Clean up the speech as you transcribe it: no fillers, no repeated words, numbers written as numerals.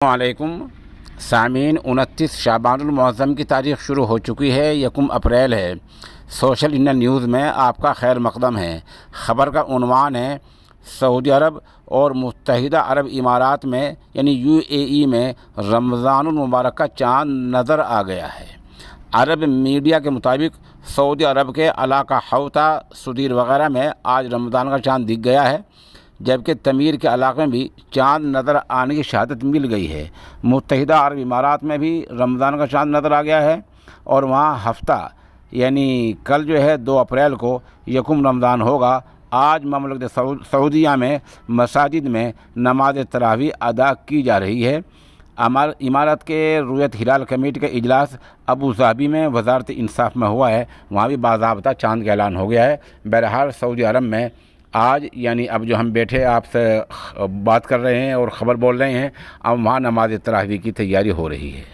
वालेकुम सामीन 29 शाबानुल मुअज़्ज़म की तारीख़ शुरू हो चुकी है। 1 अप्रैल है। सोशल इंडिया न्यूज़ में आपका खैर मक़दम है। ख़बर का उन्वान है, सऊदी अरब और मुत्तहिदा अरब इमारात में यानी UAE में रमज़ानुल मुबारक का चाँद नज़र आ गया है। अरब मीडिया के मुताबिक सऊदी अरब के इलाका हौता सुदीर वगैरह में आज रमज़ान का चाँद दिख गया है, जबकि तमीर के इलाक़े में भी चाँद नज़र आने की शहादत मिल गई है। मुत्तहिदा अरब इमारात में भी रमज़ान का चाँद नज़र आ गया है और वहाँ हफ्ता यानी कल जो है 2 अप्रैल को यकुम रमज़ान होगा। आज ममलकत सऊदीया में मसाजिद में नमाज तरावी अदा की जा रही है। इमारत के रुयत हिलाल कमेटी का इजलास अबू धाबी में वजारत इंसाफ में हुआ है। वहाँ भी बाज़ाब्ता चाँद का ऐलान हो गया है। बहरहाल सऊदी अरब में आज यानी अब जो हम बैठे आपसे बात कर रहे हैं और ख़बर बोल रहे हैं, अब वहाँ नमाज तरावी की तैयारी हो रही है।